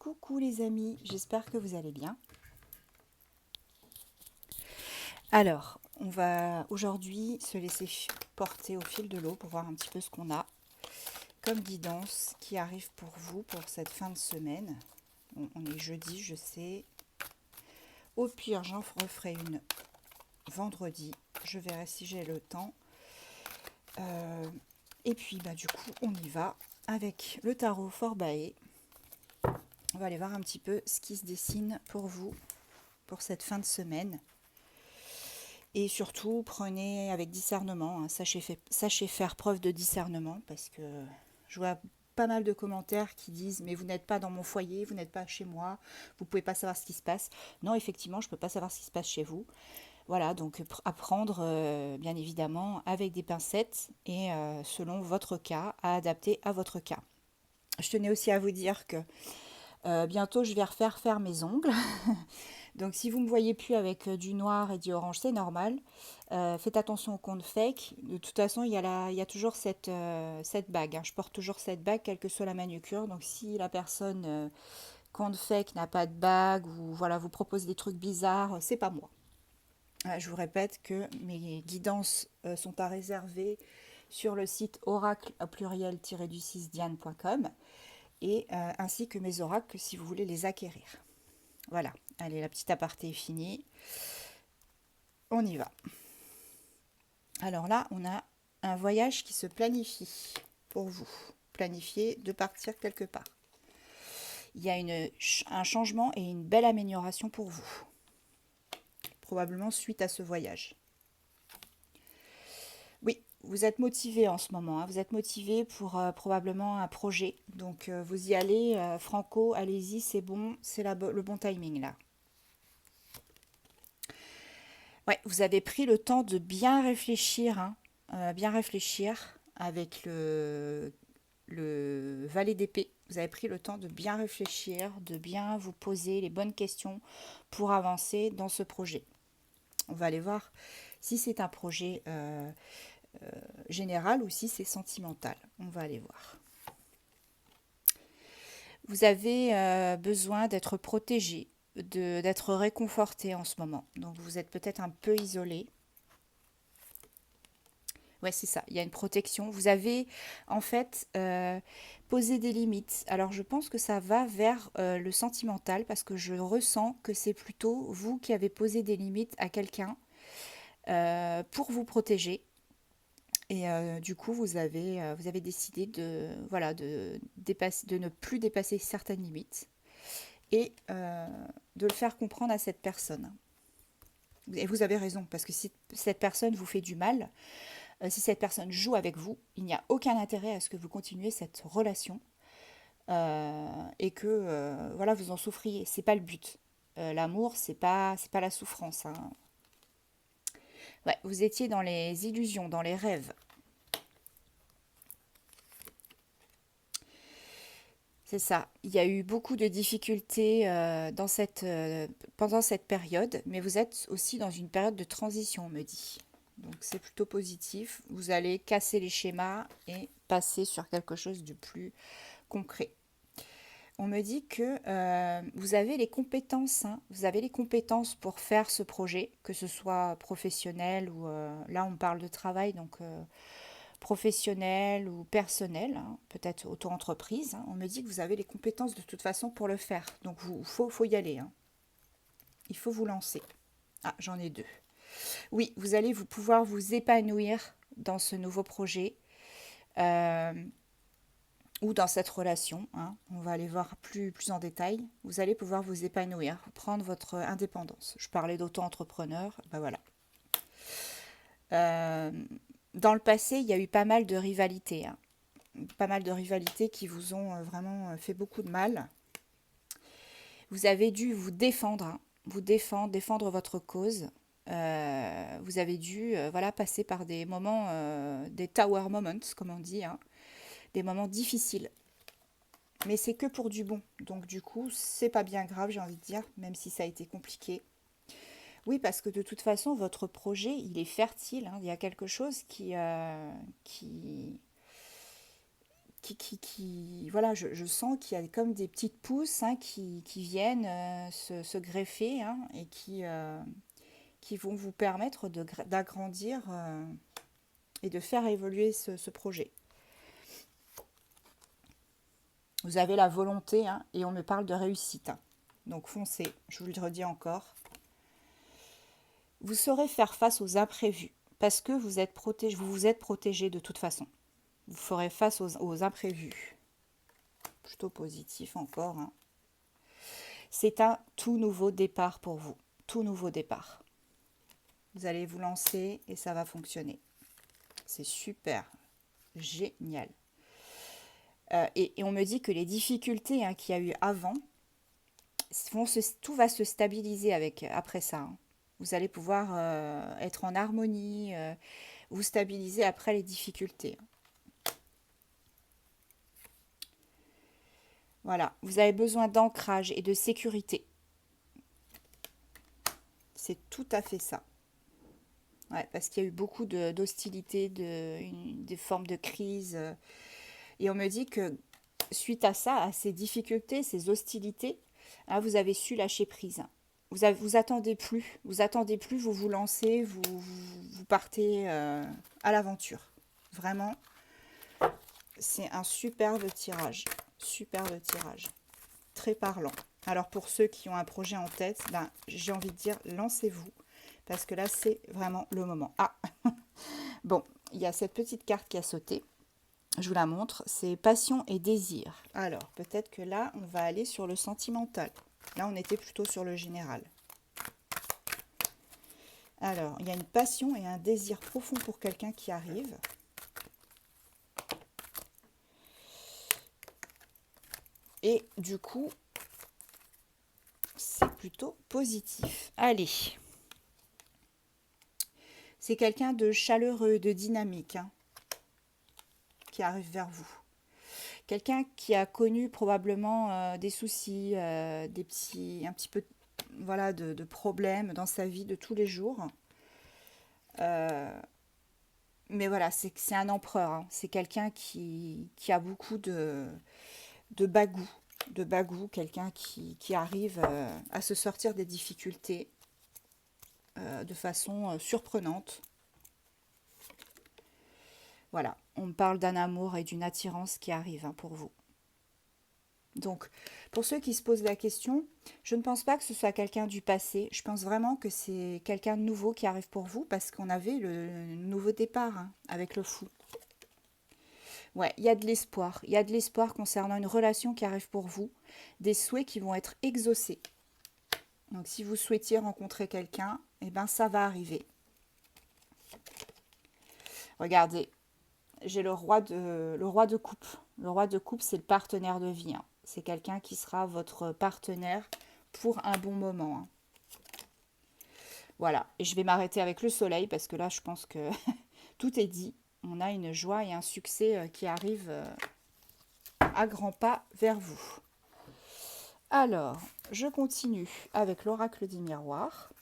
Coucou les amis, j'espère que vous allez bien. Alors, on va aujourd'hui se laisser porter au fil de l'eau pour voir un petit peu ce qu'on a comme guidance qui arrive pour vous pour cette fin de semaine. On est jeudi, je sais. Au pire, j'en referai une vendredi. Je verrai si j'ai le temps. Et puis, du coup, on y va avec le tarot Forbae. On va aller voir un petit peu ce qui se dessine pour vous pour cette fin de semaine. Et surtout, prenez avec discernement, hein, sachez faire preuve de discernement, parce que je vois pas mal de commentaires qui disent « mais vous n'êtes pas dans mon foyer, vous n'êtes pas chez moi, vous ne pouvez pas savoir ce qui se passe ». Non, effectivement, je ne peux pas savoir ce qui se passe chez vous. Voilà, donc apprendre, bien évidemment, avec des pincettes et selon votre cas, à adapter à votre cas. Je tenais aussi à vous dire que bientôt, je vais refaire faire mes ongles. Donc si vous ne me voyez plus avec du noir et du orange, c'est normal. Faites attention au compte fake. De toute façon, il y a toujours cette bague, hein. Je porte toujours cette bague, quelle que soit la manucure. Donc si la personne compte fake n'a pas de bague ou voilà, vous propose des trucs bizarres, c'est pas moi. Je vous répète que mes guidances sont à réserver sur le site oracle du 6 diane.com et ainsi que mes oracles si vous voulez les acquérir. Voilà, allez, la petite aparté est finie. On y va. Alors là, on a un voyage qui se planifie pour vous. Planifier de partir quelque part. Il y a un changement et une belle amélioration pour vous. Probablement suite à ce voyage. Oui, vous êtes motivé en ce moment. Vous êtes motivé pour probablement un projet. Donc vous y allez, franco, allez-y, c'est bon, c'est le bon timing là. Ouais, vous avez pris le temps de bien réfléchir, hein, bien réfléchir avec le valet d'épée. Vous avez pris le temps de bien réfléchir, de bien vous poser les bonnes questions pour avancer dans ce projet. On va aller voir si c'est un projet général ou si c'est sentimental. On va aller voir. Vous avez besoin d'être protégé, d'être réconforté en ce moment. Donc vous êtes peut-être un peu isolé. Ouais, c'est ça. Il y a une protection. Vous avez en fait posé des limites. Alors je pense que ça va vers le sentimental parce que je ressens que c'est plutôt vous qui avez posé des limites à quelqu'un pour vous protéger. Et du coup, vous avez décidé de, voilà, de ne plus dépasser certaines limites et de le faire comprendre à cette personne. Et vous avez raison, parce que si cette personne vous fait du mal, si cette personne joue avec vous, il n'y a aucun intérêt à ce que vous continuiez cette relation et que voilà, vous en souffriez. C'est pas le but. L'amour, c'est pas la souffrance, hein. Ouais, vous étiez dans les illusions, dans les rêves. C'est ça. Il y a eu beaucoup de difficultés pendant cette période, mais vous êtes aussi dans une période de transition, on me dit. Donc c'est plutôt positif. Vous allez casser les schémas et passer sur quelque chose de plus concret. On me dit que vous avez les compétences, hein. Vous avez les compétences pour faire ce projet, que ce soit professionnel ou là on parle de travail, donc professionnel ou personnel, hein, peut-être auto-entreprise, hein. On me dit que vous avez les compétences de toute façon pour le faire. Donc faut y aller, hein. Il faut vous lancer. Ah, j'en ai deux. Oui, vous allez pouvoir vous épanouir dans ce nouveau projet. Euh, ou dans cette relation, hein, on va aller voir plus en détail, vous allez pouvoir vous épanouir, prendre votre indépendance. Je parlais d'auto-entrepreneur, ben voilà. Euh, dans le passé, il y a eu pas mal de rivalités, hein, pas mal de rivalités qui vous ont vraiment fait beaucoup de mal. Vous avez dû vous défendre, hein, défendre votre cause. Vous avez dû voilà, passer par des moments, des tower moments, comme on dit, hein, des moments difficiles. Mais c'est que pour du bon. Donc du coup, c'est pas bien grave, j'ai envie de dire, même si ça a été compliqué. Oui, parce que de toute façon, votre projet, il est fertile, hein. Il y a quelque chose voilà, je sens qu'il y a comme des petites pousses hein, qui viennent se greffer hein, et qui vont vous permettre d'agrandir et de faire évoluer ce projet. Vous avez la volonté hein, et on me parle de réussite. Hein. Donc foncez, je vous le redis encore. Vous saurez faire face aux imprévus parce que vous vous êtes protégé de toute façon. Vous ferez face aux imprévus. Plutôt positif encore. Hein. C'est un tout nouveau départ pour vous. Tout nouveau départ. Vous allez vous lancer et ça va fonctionner. C'est super. Génial. Et on me dit que les difficultés hein, qu'il y a eu avant, tout va se stabiliser après ça. Hein. Vous allez pouvoir être en harmonie, vous stabiliser après les difficultés. Voilà, vous avez besoin d'ancrage et de sécurité. C'est tout à fait ça. Ouais, parce qu'il y a eu beaucoup d'hostilité, des formes de crise. Et on me dit que suite à ça, à ces difficultés, ces hostilités, hein, vous avez su lâcher prise. Vous attendez plus, vous vous lancez, vous partez à l'aventure. Vraiment, c'est un superbe tirage, très parlant. Alors pour ceux qui ont un projet en tête, ben, j'ai envie de dire lancez-vous, parce que là c'est vraiment le moment. Ah, bon, il y a cette petite carte qui a sauté. Je vous la montre, c'est passion et désir. Alors, peut-être que là, on va aller sur le sentimental. Là, on était plutôt sur le général. Alors, il y a une passion et un désir profond pour quelqu'un qui arrive. Et du coup, c'est plutôt positif. Allez. C'est quelqu'un de chaleureux, de dynamique, hein, qui arrive vers vous. Quelqu'un qui a connu probablement des soucis, un petit peu voilà, de problèmes dans sa vie de tous les jours. Mais voilà, c'est un empereur. Hein. C'est quelqu'un qui a beaucoup de bagou. Quelqu'un qui arrive à se sortir des difficultés de façon surprenante. Voilà, on me parle d'un amour et d'une attirance qui arrive hein, pour vous. Donc, pour ceux qui se posent la question, je ne pense pas que ce soit quelqu'un du passé. Je pense vraiment que c'est quelqu'un de nouveau qui arrive pour vous parce qu'on avait le nouveau départ hein, avec le fou. Ouais, il y a de l'espoir. Il y a de l'espoir concernant une relation qui arrive pour vous, des souhaits qui vont être exaucés. Donc, si vous souhaitiez rencontrer quelqu'un, eh ben, ça va arriver. Regardez, j'ai le roi de coupe. Le roi de coupe, c'est le partenaire de vie. Hein. C'est quelqu'un qui sera votre partenaire pour un bon moment. Hein. Voilà, et je vais m'arrêter avec le soleil parce que là, je pense que tout est dit. On a une joie et un succès qui arrivent à grands pas vers vous. Alors, je continue avec l'oracle des miroirs.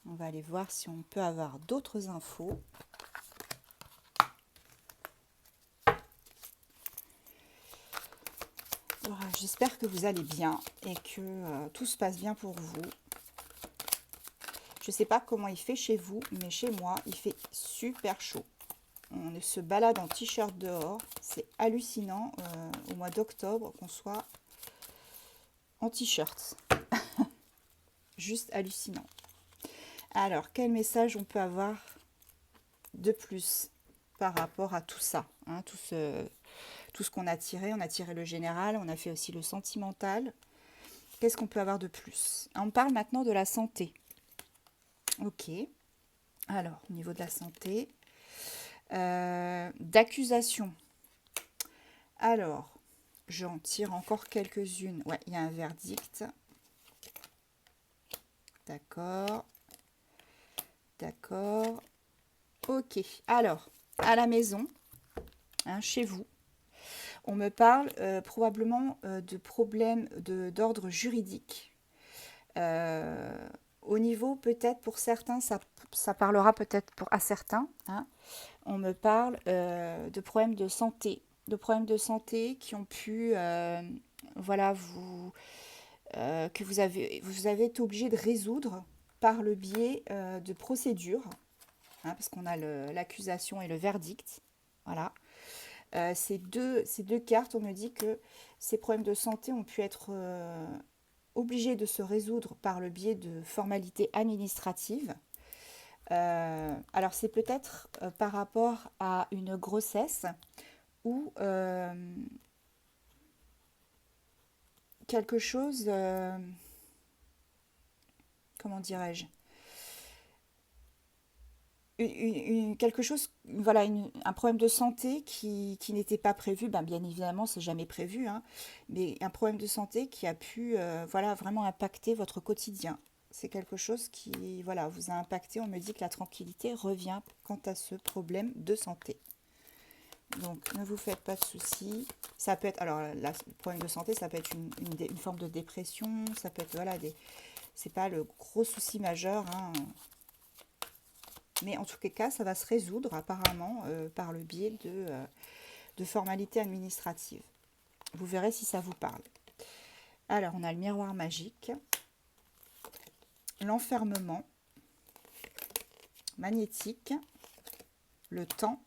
On va aller voir si on peut avoir d'autres infos. J'espère que vous allez bien et que tout se passe bien pour vous. Je ne sais pas comment il fait chez vous, mais chez moi, il fait super chaud. On se balade en t-shirt dehors. C'est hallucinant au mois d'octobre qu'on soit en t-shirt. Juste hallucinant. Alors, quel message on peut avoir de plus par rapport à tout ça hein, tout ce qu'on a tiré. On a tiré le général, on a fait aussi le sentimental. Qu'est-ce qu'on peut avoir de plus? On parle maintenant de la santé. Ok. Alors, au niveau de la santé, d'accusation. Alors, j'en tire encore quelques-unes. Ouais, il y a un verdict. D'accord. D'accord. Ok. Alors, à la maison, hein, chez vous, on me parle probablement de problèmes d'ordre juridique. Au niveau, peut-être pour certains, ça parlera peut-être à certains. Hein. On me parle de problèmes de santé, de problèmes de santé qui ont pu, voilà, que vous avez été obligé de résoudre par le biais de procédures, hein, parce qu'on a l'accusation et le verdict. Voilà. Ces deux cartes, on me dit que ces problèmes de santé ont pu être obligés de se résoudre par le biais de formalités administratives. Alors c'est peut-être par rapport à une grossesse ou quelque chose, comment dirais-je, quelque chose, voilà, un problème de santé qui n'était pas prévu, ben, bien évidemment, c'est jamais prévu, hein, mais un problème de santé qui a pu, voilà, vraiment impacter votre quotidien. C'est quelque chose qui, voilà, vous a impacté. On me dit que la tranquillité revient quant à ce problème de santé. Donc, ne vous faites pas de soucis. Ça peut être, alors, le problème de santé, ça peut être une forme de dépression, ça peut être, voilà, c'est pas le gros souci majeur, hein. Mais en tout cas, ça va se résoudre apparemment par le biais de formalités administratives. Vous verrez si ça vous parle. Alors, on a le miroir magique, l'enfermement magnétique, le temps.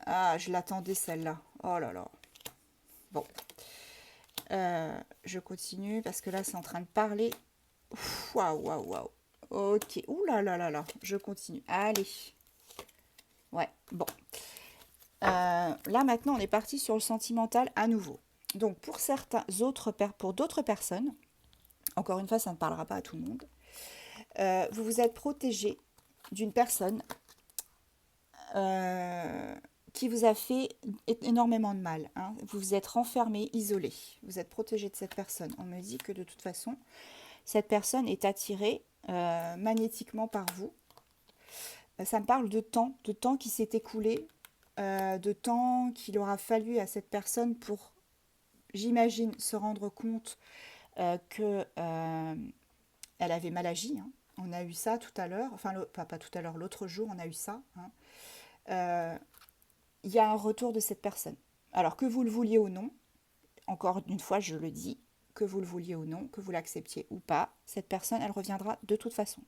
Ah, je l'attendais celle-là. Oh là là. Bon. Je continue parce que là, c'est en train de parler. Waouh, waouh, waouh. Ok. Ouh là là là là. Je continue. Allez. Ouais, bon. Là maintenant on est parti sur le sentimental à nouveau. Donc pour d'autres personnes, encore une fois ça ne parlera pas à tout le monde, vous vous êtes protégé d'une personne qui vous a fait énormément de mal, hein. Vous vous êtes renfermé, isolé, vous êtes protégé de cette personne. On me dit que de toute façon cette personne est attirée magnétiquement par vous. Ça me parle de temps qui s'est écoulé, de temps qu'il aura fallu à cette personne pour, j'imagine, se rendre compte que elle avait mal agi, hein. On a eu ça tout à l'heure, enfin pas tout à l'heure, l'autre jour on a eu ça, hein. Il y a un retour de cette personne. Alors que vous le vouliez ou non, encore une fois je le dis, que vous le vouliez ou non, que vous l'acceptiez ou pas, cette personne elle reviendra de toute façon.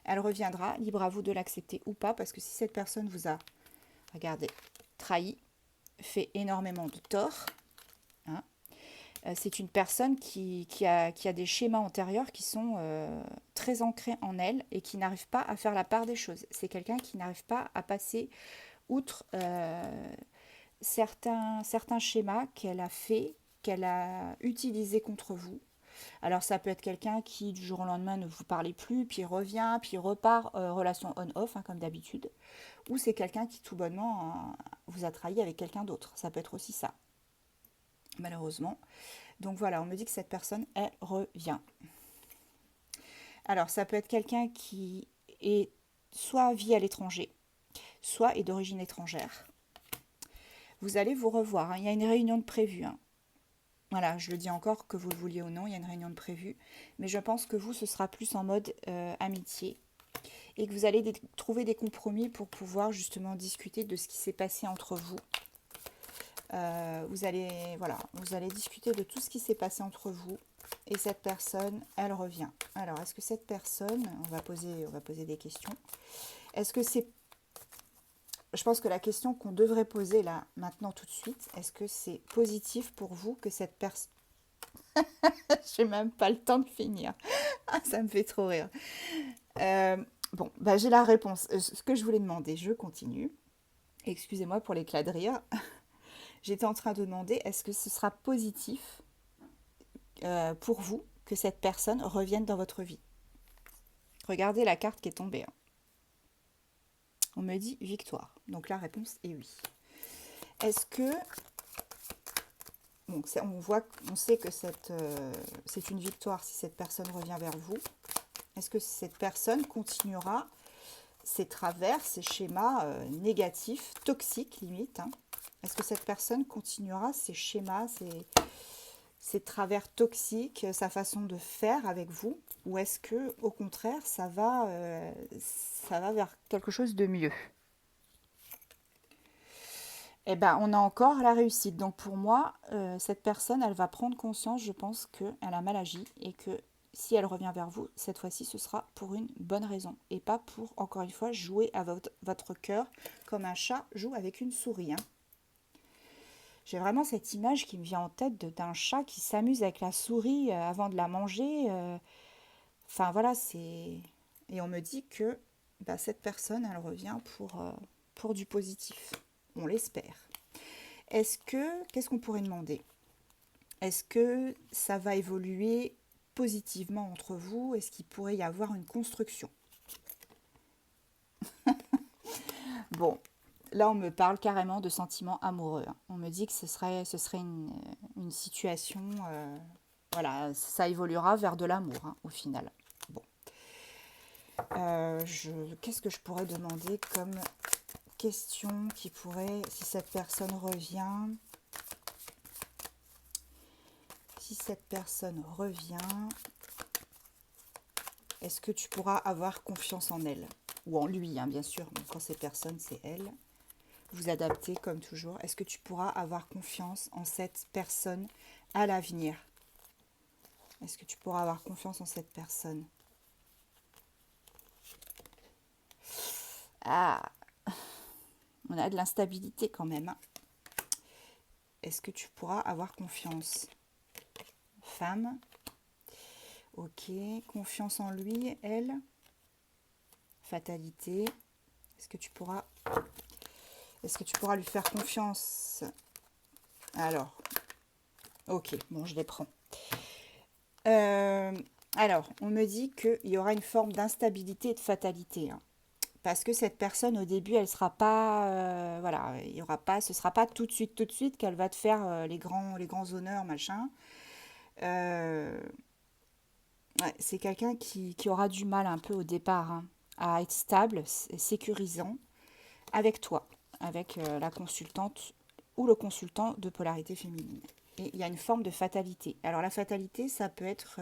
Elle reviendra, libre à vous de l'accepter ou pas, parce que si cette personne vous a, regardez, trahi, fait énormément de tort, hein, c'est une personne qui a des schémas antérieurs qui sont très ancrés en elle et qui n'arrive pas à faire la part des choses. C'est quelqu'un qui n'arrive pas à passer outre certains schémas qu'elle a fait, qu'elle a utilisés contre vous. Alors ça peut être quelqu'un qui du jour au lendemain ne vous parlait plus, puis revient, puis repart, relation on-off, hein, comme d'habitude. Ou c'est quelqu'un qui tout bonnement vous a trahi avec quelqu'un d'autre. Ça peut être aussi ça, malheureusement. Donc voilà, on me dit que cette personne, elle revient. Alors ça peut être quelqu'un qui est soit vit à l'étranger, soit est d'origine étrangère. Vous allez vous revoir, hein. Il y a une réunion de prévue, hein. Voilà, je le dis encore, que vous le vouliez ou non, il y a une réunion de prévue. Mais je pense que vous, ce sera plus en mode amitié. Et que vous allez trouver des compromis pour pouvoir justement discuter de ce qui s'est passé entre vous. Vous allez discuter de tout ce qui s'est passé entre vous. Et cette personne, elle revient. Alors, est-ce que cette personne, on va poser des questions. Est-ce que c'est... Je pense que la question qu'on devrait poser là, maintenant, tout de suite, est-ce que c'est positif pour vous que cette personne... J'ai même pas le temps de finir. Ça me fait trop rire. Bon, bah, j'ai la réponse. Ce que je voulais demander, je continue. Excusez-moi pour l'éclat de rire. J'étais en train de demander, est-ce que ce sera positif pour vous que cette personne revienne dans votre vie? Regardez la carte qui est tombée, hein. On me dit victoire. Donc la réponse est oui. Est-ce que... Donc on sait que c'est une victoire si cette personne revient vers vous. Est-ce que cette personne continuera ses travers, ses schémas négatifs, toxiques limite, hein? Est-ce que cette personne continuera ses schémas, ses travers toxiques, sa façon de faire avec vous? Ou est-ce que au contraire, ça va vers quelque chose de mieux? Eh ben, on a encore la réussite. Donc pour moi, cette personne, elle va prendre conscience, je pense, qu'elle a mal agi et que si elle revient vers vous, cette fois-ci, ce sera pour une bonne raison et pas pour, encore une fois, jouer à votre cœur comme un chat joue avec une souris, hein. J'ai vraiment cette image qui me vient en tête d'un chat qui s'amuse avec la souris avant de la manger. Enfin voilà, c'est... Et on me dit que bah, cette personne, elle revient pour du positif. On l'espère. Qu'est-ce qu'on pourrait demander? Est-ce que ça va évoluer positivement entre vous? Est-ce qu'il pourrait y avoir une construction? Bon, là on me parle carrément de sentiments amoureux, hein. On me dit que ce serait une situation, voilà, ça évoluera vers de l'amour, hein, au final. Bon, qu'est-ce que je pourrais demander comme question qui pourrait, si cette personne revient, est-ce que tu pourras avoir confiance en elle? Ou en lui, hein, bien sûr. Donc, quand c'est personne, c'est elle. Vous adaptez comme toujours. Est-ce que tu pourras avoir confiance en cette personne à l'avenir? Est-ce que tu pourras avoir confiance en cette personne? Ah, on a de l'instabilité quand même, hein. Est-ce que tu pourras avoir confiance? Femme. Ok. Confiance en lui, elle. Fatalité. Est-ce que tu pourras lui faire confiance? Alors, ok, bon, je les prends. Alors, on me dit qu'il y aura une forme d'instabilité et de fatalité, hein. Parce que cette personne, au début, elle sera pas... voilà, il y aura pas, ce sera pas tout de suite qu'elle va te faire les grands honneurs, machin. Euh, ouais, c'est quelqu'un qui aura du mal un peu au départ, hein, à être stable, sécurisant avec toi, avec la consultante ou le consultant de polarité féminine. Et il y a une forme de fatalité. Alors la fatalité, ça peut être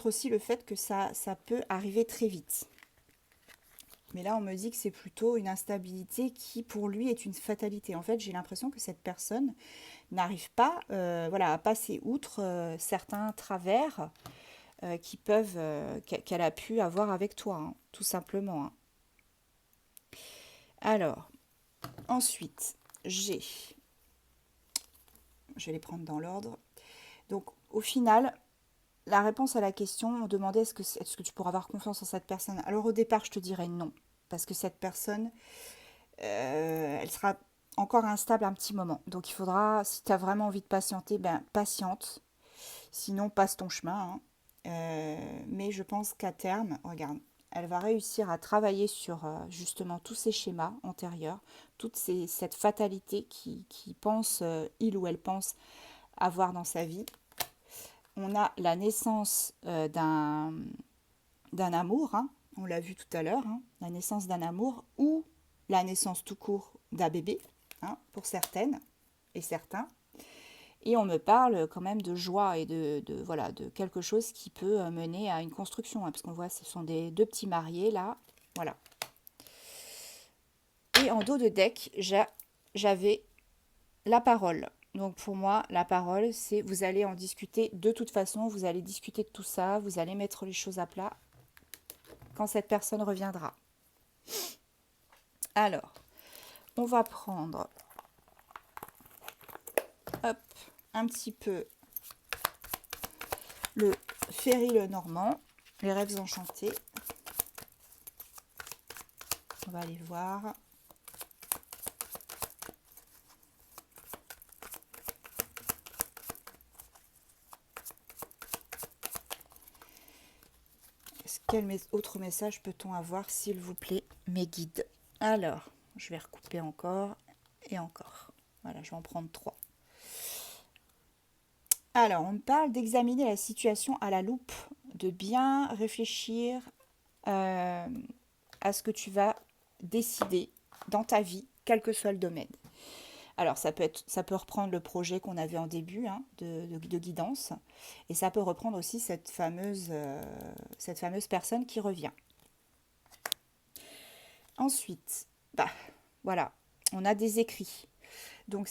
aussi le fait que ça peut arriver très vite. Mais là, on me dit que c'est plutôt une instabilité qui, pour lui, est une fatalité. En fait, j'ai l'impression que cette personne n'arrive pas, voilà, à passer outre certains travers qu'elle a pu avoir avec toi, hein, tout simplement, hein. Alors, ensuite, je vais les prendre dans l'ordre. Donc, au final, la réponse à la question, on demandait est-ce que tu pourras avoir confiance en cette personne? Alors, au départ, je te dirais non. Parce que cette personne, elle sera encore instable un petit moment. Donc, il faudra, si tu as vraiment envie de patienter, ben, patiente. Sinon, passe ton chemin, hein. Mais je pense qu'à terme, regarde, elle va réussir à travailler sur justement tous ces schémas antérieurs, cette fatalité qui pense, il ou elle pense avoir dans sa vie. On a la naissance d'un amour, hein, on l'a vu tout à l'heure, hein, la naissance d'un amour ou la naissance tout court d'un bébé, hein, pour certaines et certains. Et on me parle quand même de joie et voilà, de quelque chose qui peut mener à une construction, hein, parce qu'on voit ce sont deux petits mariés là, voilà. Et en dos de deck, j'avais la parole. Donc pour moi, la parole, c'est vous allez en discuter de toute façon, vous allez discuter de tout ça, vous allez mettre les choses à plat quand cette personne reviendra. Alors, on va prendre hop, un petit peu le Ferry le Normand, les rêves enchantés. On va aller voir. Quel autre message peut-on avoir, s'il vous plaît, mes guides? Alors, je vais recouper encore et encore. Voilà, je vais en prendre 3. Alors, on me parle d'examiner la situation à la loupe, de bien réfléchir à ce que tu vas décider dans ta vie, quel que soit le domaine. Alors, ça peut reprendre le projet qu'on avait en début, hein, de guidance, et ça peut reprendre aussi cette fameuse personne qui revient. Ensuite, Voilà, on a des écrits. Donc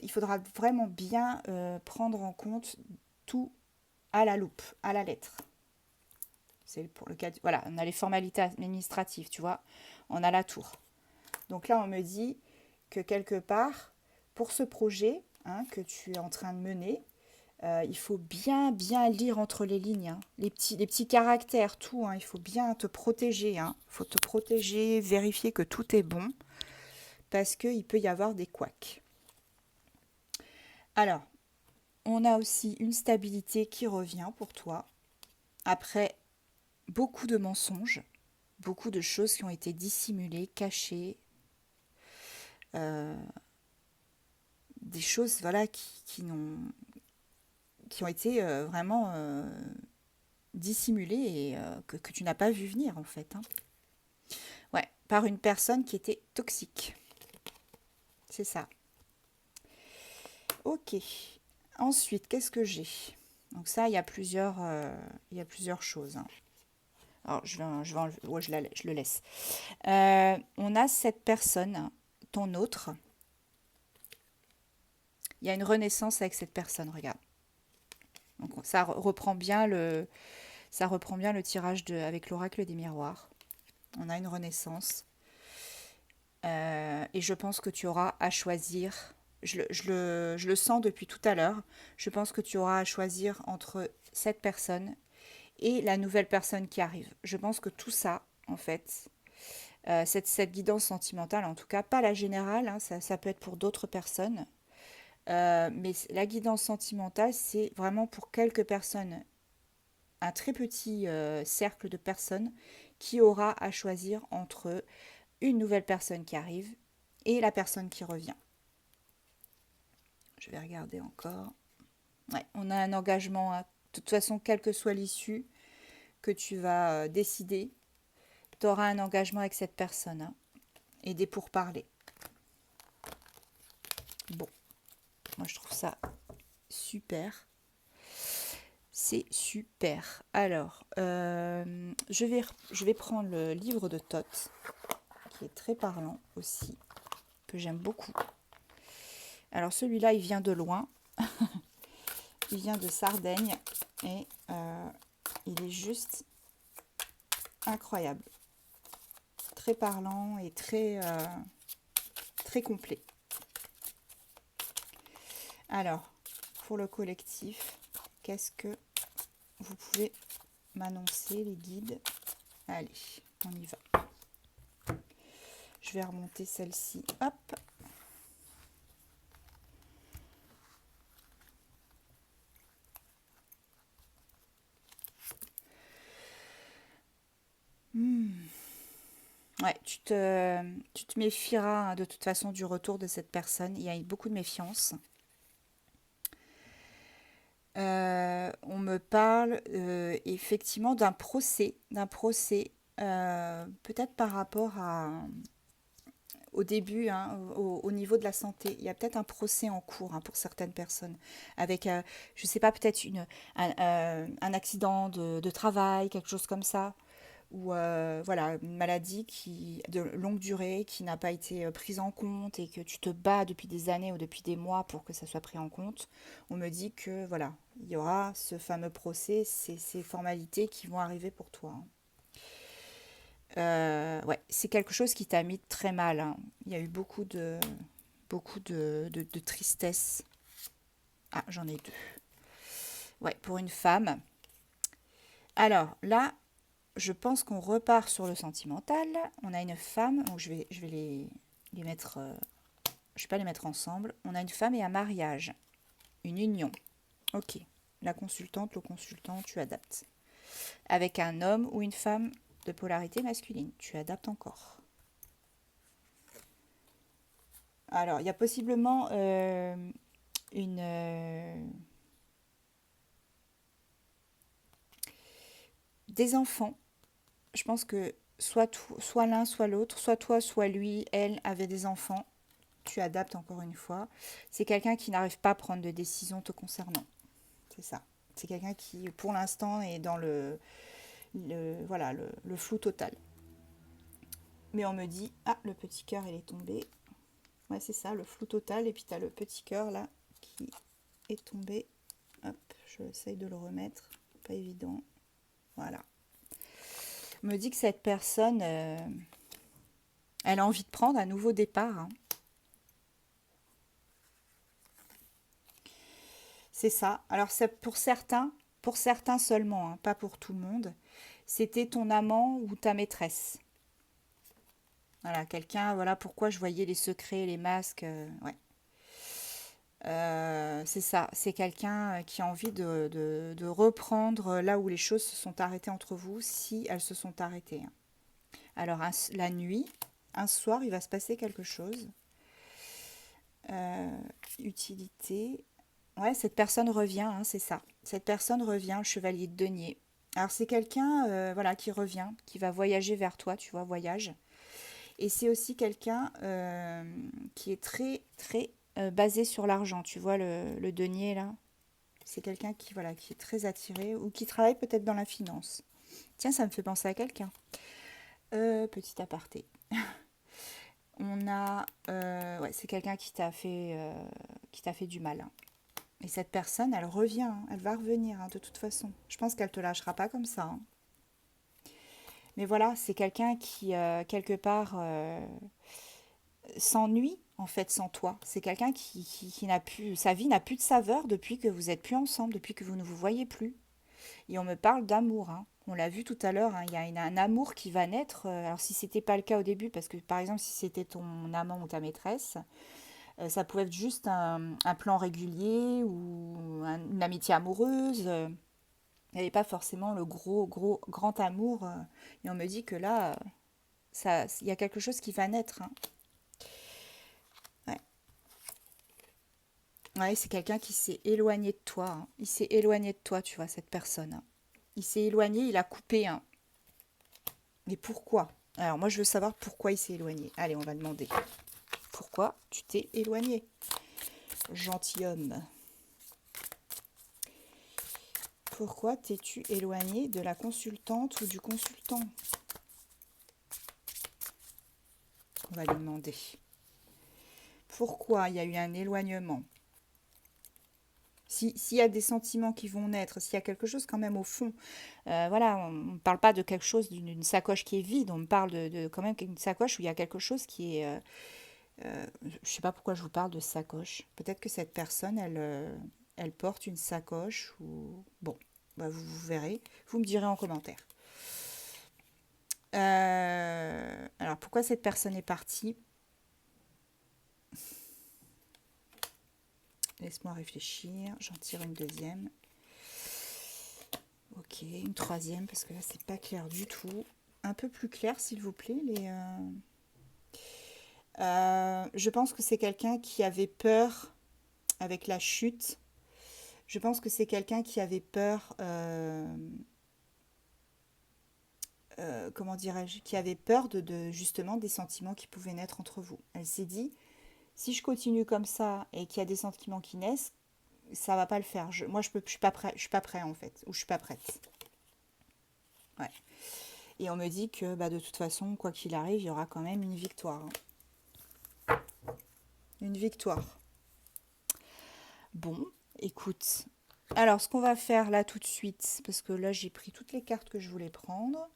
il faudra vraiment bien prendre en compte tout à la loupe, à la lettre. C'est pour le cas voilà, on a les formalités administratives, tu vois. On a la tour. Donc là, on me dit que quelque part, pour ce projet hein, que tu es en train de mener, il faut bien lire entre les lignes, hein. Les petits caractères, tout. Hein, il faut bien te protéger. Hein. Il faut te protéger, vérifier que tout est bon, parce qu'il peut y avoir des couacs. Alors, on a aussi une stabilité qui revient pour toi, après beaucoup de mensonges, beaucoup de choses qui ont été dissimulées, cachées, des choses voilà, qui ont été vraiment dissimulées et que tu n'as pas vu venir en fait. Hein. Ouais, par une personne qui était toxique. C'est ça. Ok. Ensuite, qu'est-ce que j'ai? Donc ça, il y a plusieurs choses. Hein. Alors, ouais, je le laisse. On a cette personne, ton autre. Il y a une renaissance avec cette personne, regarde. Donc reprend bien le tirage avec l'oracle des miroirs. On a une renaissance. Et je pense que tu auras à choisir. Je le sens depuis tout à l'heure. Je pense que tu auras à choisir entre cette personne et la nouvelle personne qui arrive. Je pense que tout ça, en fait, cette guidance sentimentale, en tout cas, pas la générale, hein, ça peut être pour d'autres personnes, mais la guidance sentimentale, c'est vraiment pour quelques personnes, un très petit cercle de personnes qui aura à choisir entre une nouvelle personne qui arrive et la personne qui revient. Je vais regarder encore. Ouais, on a un engagement, hein. De toute façon, quelle que soit l'issue que tu vas décider, tu auras un engagement avec cette personne hein, et des pourparlers. Bon, moi je trouve ça super. C'est super. Alors, je vais prendre le livre de Thoth, qui est très parlant aussi, que j'aime beaucoup. Alors celui-là, il vient de loin. Il vient de Sardaigne et il est juste incroyable. Très parlant et très complet. Alors, pour le collectif, qu'est-ce que vous pouvez m'annoncer, les guides? Allez, on y va. Je vais remonter celle-ci. Hop. Ouais, tu te méfieras hein, de toute façon du retour de cette personne. Il y a beaucoup de méfiance. On me parle effectivement d'un procès, peut-être par rapport au début, hein, au niveau de la santé. Il y a peut-être un procès en cours hein, pour certaines personnes, avec, je ne sais pas, peut-être un accident de travail, quelque chose comme ça, ou voilà, une maladie de longue durée qui n'a pas été prise en compte et que tu te bats depuis des années ou depuis des mois pour que ça soit pris en compte. On me dit que voilà, il y aura ce fameux procès, ces formalités qui vont arriver pour toi. Hein. Ouais, c'est quelque chose qui t'a mis très mal. Hein. Il y a eu beaucoup de tristesse. Ah, j'en ai deux. Ouais, pour une femme. Alors là, je pense qu'on repart sur le sentimental. On a une femme, donc je vais les mettre, je vais pas les mettre ensemble. On a une femme et un mariage, une union. Ok, la consultante, le consultant, tu adaptes. Avec un homme ou une femme de polarité masculine, tu adaptes encore. Alors, il y a possiblement des enfants. Je pense que soit l'un, soit l'autre, soit toi, soit lui, elle avait des enfants. Tu adaptes encore une fois. C'est quelqu'un qui n'arrive pas à prendre de décision te concernant. C'est ça. C'est quelqu'un qui, pour l'instant, est dans voilà, le flou total. Mais on me dit, ah, le petit cœur, il est tombé. Ouais, c'est ça, le flou total. Et puis, tu as le petit cœur, là, qui est tombé. Hop, je essaye de le remettre. Pas évident. Voilà. On me dit que cette personne, elle a envie de prendre un nouveau départ. Hein. C'est ça. Alors, c'est pour certains seulement, hein, pas pour tout le monde. C'était ton amant ou ta maîtresse. Voilà, quelqu'un, voilà pourquoi je voyais les secrets, les masques. Ouais. C'est ça, c'est quelqu'un qui a envie de reprendre là où les choses se sont arrêtées entre vous, si elles se sont arrêtées. Hein. Alors, la nuit, un soir, il va se passer quelque chose. Utilité. Ouais, cette personne revient, hein, c'est ça. Cette personne revient, le chevalier de denier. Alors, c'est quelqu'un voilà, qui revient, qui va voyager vers toi, tu vois, voyage. Et c'est aussi quelqu'un qui est très, très basé sur l'argent. Tu vois, le denier, là. C'est quelqu'un qui, voilà, qui est très attiré ou qui travaille peut-être dans la finance. Tiens, ça me fait penser à quelqu'un. Petit aparté. On a... ouais, c'est quelqu'un qui t'a fait du mal. Hein. Et cette personne, elle revient. Hein, elle va revenir, hein, de toute façon. Je pense qu'elle te lâchera pas comme ça. Hein. Mais voilà, c'est quelqu'un qui, quelque part, s'ennuie en fait sans toi. C'est quelqu'un qui n'a plus, sa vie n'a plus de saveur depuis que vous êtes plus ensemble, depuis que vous ne vous voyez plus. Et on me parle d'amour. Hein. On l'a vu tout à l'heure, hein, il y a un amour qui va naître. Alors si c'était pas le cas au début, parce que par exemple si c'était ton amant ou ta maîtresse, ça pouvait être juste un plan régulier ou une amitié amoureuse. Il n'y avait pas forcément le grand amour. Et on me dit que là, il y a quelque chose qui va naître. Hein. Ouais. Ouais, c'est quelqu'un qui s'est éloigné de toi. Hein. Il s'est éloigné de toi, tu vois, cette personne. Hein. Il s'est éloigné, il a coupé. Hein. Mais pourquoi? Alors moi, je veux savoir pourquoi il s'est éloigné. Allez, on va demander. Pourquoi tu t'es éloigné, gentilhomme? Pourquoi t'es-tu éloigné de la consultante ou du consultant? On va lui demander. Pourquoi il y a eu un éloignement? S'il y a des sentiments qui vont naître, s'il y a quelque chose quand même au fond, voilà, on ne parle pas de quelque chose d'une sacoche qui est vide, on me parle de quand même d'une sacoche où il y a quelque chose qui est... je ne sais pas pourquoi je vous parle de sacoche. Peut-être que cette personne, elle porte une sacoche ou... Bon, bah vous verrez, vous me direz en commentaire. Alors, pourquoi cette personne est partie? Laisse-moi réfléchir. J'en tire une deuxième. Ok, une troisième, parce que là, c'est pas clair du tout. Un peu plus clair, s'il vous plaît. Je pense que c'est quelqu'un qui avait peur avec la chute. Je pense que c'est quelqu'un qui avait peur... comment dirais-je? Qui avait peur justement des sentiments qui pouvaient naître entre vous. Elle s'est dit, si je continue comme ça et qu'il y a des sentiments qui naissent, ça va pas le faire. Moi, je suis pas prêt en fait, ou je suis pas prête. Ouais. Et on me dit que bah, de toute façon, quoi qu'il arrive, il y aura quand même une victoire. Hein. Une victoire. Bon, écoute. Alors, ce qu'on va faire là tout de suite, parce que là, j'ai pris toutes les cartes que je voulais prendre.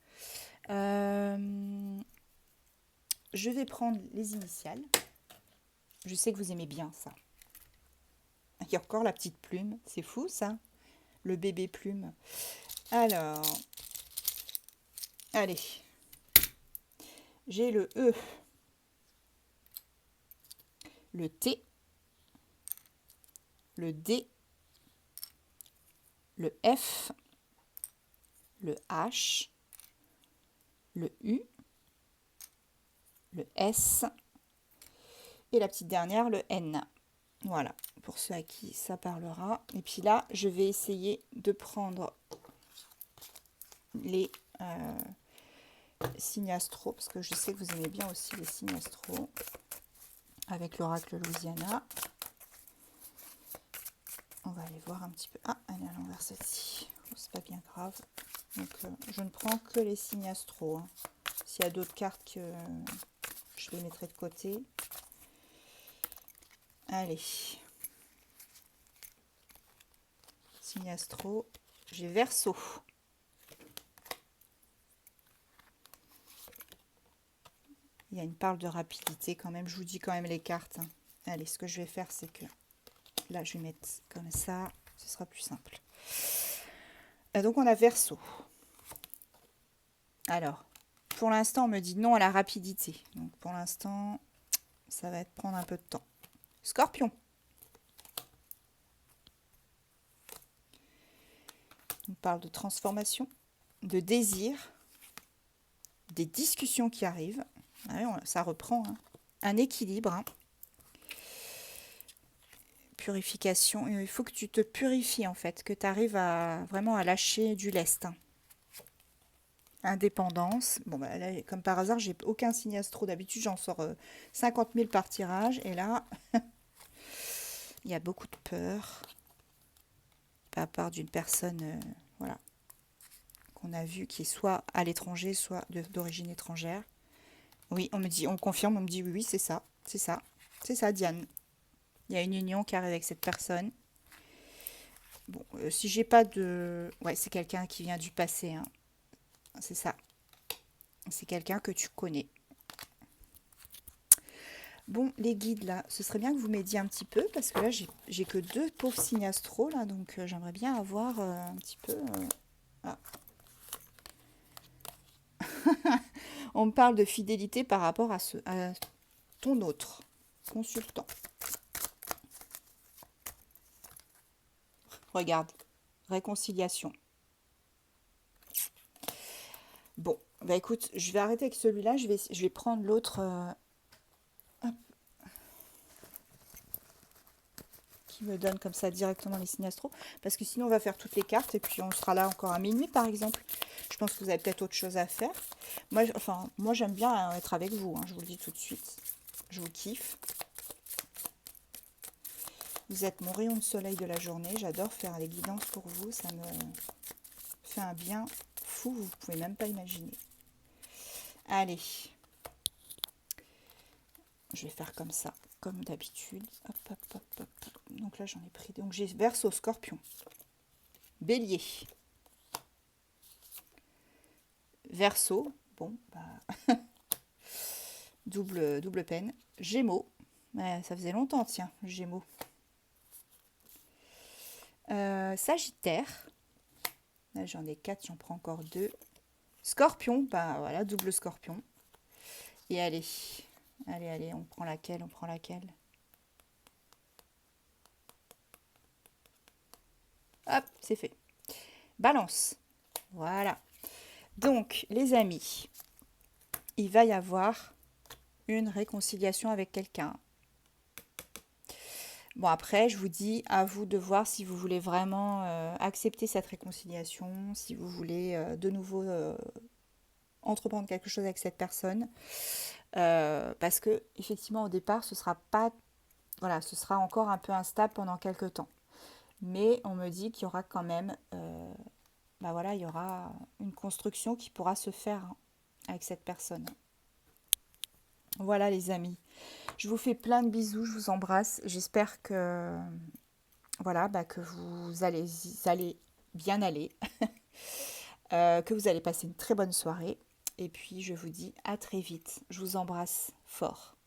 Je vais prendre les initiales. Je sais que vous aimez bien ça. Il y a encore la petite plume. C'est fou ça. Le bébé plume. Alors, allez. J'ai le E, le T, le D, le F, le H, le U, le S et la petite dernière, le N. Voilà, pour ceux à qui ça parlera. Et puis là, je vais essayer de prendre les signes astro, parce que je sais que vous aimez bien aussi les signes astro, avec l'oracle Louisiana. On va aller voir un petit peu. Ah, elle est à l'envers celle-ci. Oh, c'est pas bien grave. Donc, je ne prends que les signes astro. Hein. S'il y a d'autres cartes que je les mettrai de côté. Allez. Signe astro. J'ai Verseau. Il y a une part de rapidité quand même. Je vous dis quand même les cartes. Hein. Allez, ce que je vais faire, c'est que là, je vais mettre comme ça. Ce sera plus simple. Donc, on a Verseau. Alors, pour l'instant, on me dit non à la rapidité. Donc, pour l'instant, ça va prendre un peu de temps. Scorpion. On parle de transformation, de désir, des discussions qui arrivent. Ouais, ça reprend. Hein. Un équilibre. Hein. Purification. Il faut que tu te purifies en fait, que tu arrives à vraiment à lâcher du lest. Hein. Indépendance. Bon, bah, là, comme par hasard, j'ai aucun signe astro. D'habitude, j'en sors 50 000 par tirage. Et là, il y a beaucoup de peur. À part d'une personne voilà, qu'on a vue qui est soit à l'étranger, soit d'origine étrangère. Oui, on me dit, on confirme, on me dit oui, c'est ça, c'est ça, c'est ça, Diane. Il y a une union qui arrive avec cette personne. Bon, si j'ai pas de... Ouais, c'est quelqu'un qui vient du passé, hein. C'est ça. C'est quelqu'un que tu connais. Bon, les guides, là, ce serait bien que vous m'aidiez un petit peu, parce que là, j'ai que 2 pauvres signes astro, là, donc j'aimerais bien avoir un petit peu... Ah. On me parle de fidélité par rapport à ton autre consultant. Regarde, réconciliation. Bon, bah écoute, je vais arrêter avec celui-là. Je vais prendre l'autre qui me donne comme ça directement les signes astro. Parce que sinon, on va faire toutes les cartes et puis on sera là encore à minuit, par exemple. Je pense que vous avez peut-être autre chose à faire. Moi j'aime bien être avec vous, hein, je vous le dis tout de suite. Je vous kiffe. Vous êtes mon rayon de soleil de la journée. J'adore faire les guidances pour vous. Ça me fait un bien fou, vous ne pouvez même pas imaginer. Allez. Je vais faire comme ça, comme d'habitude. Hop, hop, hop, hop. Donc là, j'en ai pris. Donc j'ai Verseau, Scorpion. Bélier. Verseau. Bon, bah... double peine. Gémeaux. Ouais, ça faisait longtemps, tiens, Gémeaux. Sagittaire. Là, j'en ai 4, j'en prends encore 2. Scorpion, bah voilà, double Scorpion. Et allez, allez, on prend laquelle, Hop, c'est fait. Balance. Voilà. Donc, les amis, il va y avoir une réconciliation avec quelqu'un. Bon, après, je vous dis, à vous de voir si vous voulez vraiment accepter cette réconciliation, si vous voulez de nouveau entreprendre quelque chose avec cette personne. Parce que, effectivement, au départ, ce sera pas... Voilà, ce sera encore un peu instable pendant quelques temps. Mais on me dit qu'il y aura quand même... bah voilà, il y aura une construction qui pourra se faire hein, avec cette personne. Voilà les amis. Je vous fais plein de bisous, je vous embrasse. J'espère que voilà, bah, que vous allez bien aller, que vous allez passer une très bonne soirée. Et puis je vous dis à très vite. Je vous embrasse fort.